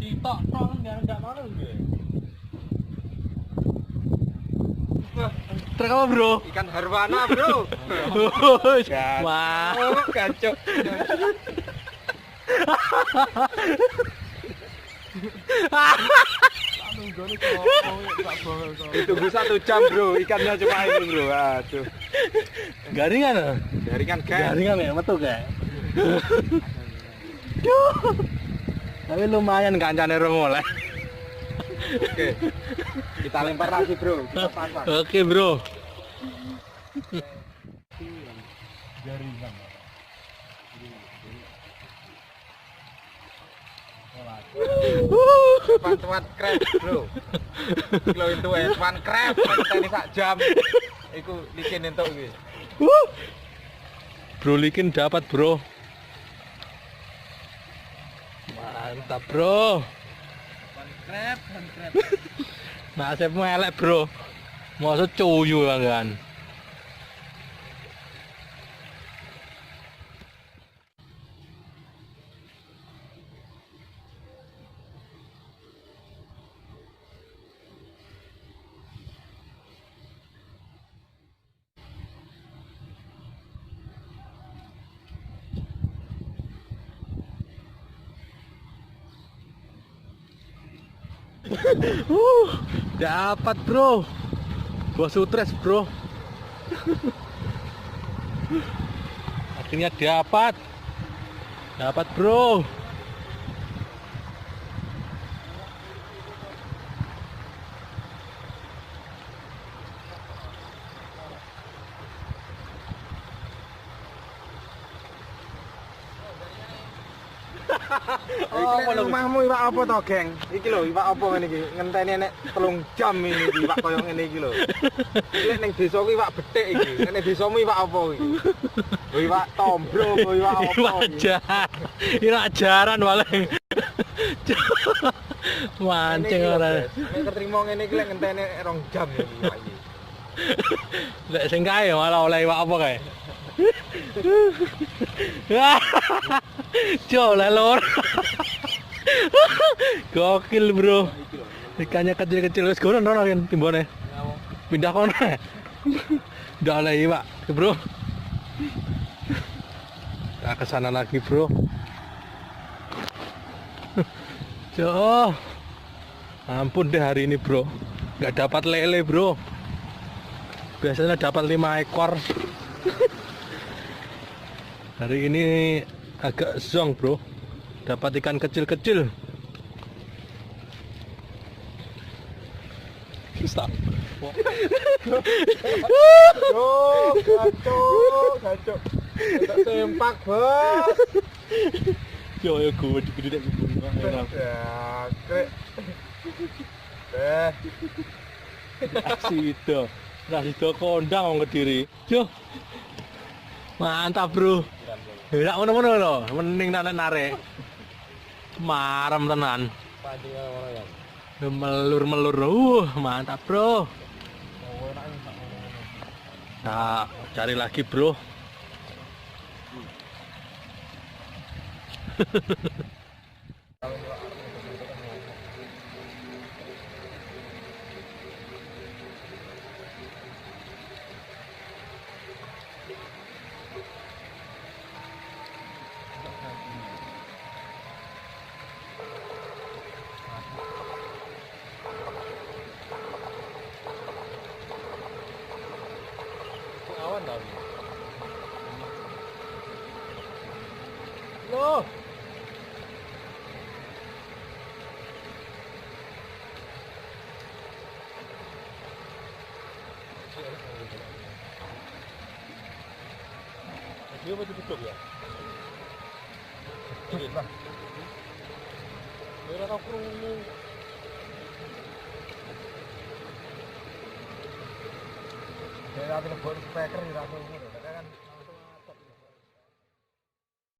Ditok-tok enggak mau nggih. Trek apa, Bro? Ikan harwana, Bro. Wah, Gancuk. Ditunggu 1 jam, Bro. Ikannya cuma ini, Bro. Aduh. garingan. Jaringan gas. Garingan ya, metu kayak. Tapi lumayan kancane rong oleh. Oke. Kita lempar lagi, Bro. Kita pasang. Oke, Bro. Bantuan crab, Bro. Kilo itu one crab, kita ini sak jam. Iku likin entuk iki. Bro likin dapat, Bro. Mantap, Bro. One crab. Nasibmu elek, Bro. Maksud cuyu kan. Dapat, Bro. Gua stres, Bro. Akhirnya dapat. Dapat, Bro. Oh, rumahmu iwak apa to, Geng? Iki lho, iwak apa ngene iki? Ngenteni nek 3 jam ini iki iwak koyo ngene iki lho. Iki ning desaku iwak bethik iki. Nek desamu iwak apa iki? Oh, iwak tombro, oh, iwak apa? Iwak jaran paling. Mancing ora. Nek ketrimo ngene iki lek ngenteni 2 jam iki iwak iki. Lek sing kae malah oleh iwak apa kae? Coba lor. Gokil, Bro. Ikannya kecil-kecil wis gono kan timbone. Pindah kono. Udah oleh iwak, Bro. Kita ke sana lagi, Bro. Jo. Ampun deh hari ini, Bro. Nggak dapat lele, Bro. Biasanya dapat 5 ekor. Hari ini agak zong, Bro. Dapat ikan kecil-kecil. Stop. Gacok. Tak sempak, Bos. Yo gue gede gue. Ya, krek. Rasito kondang wong Kediri. Yo. Mantap, Bro. Ya ngono-ngono lho, mending narik. Marem tenan. Melur-melur. Mantap, Bro. Nah, cari lagi, Bro. Awan tau. Loh. Dia apa tutup ya? Ini lah. Ora tau krungu. Ya, telepon speaker ora krungu, kan.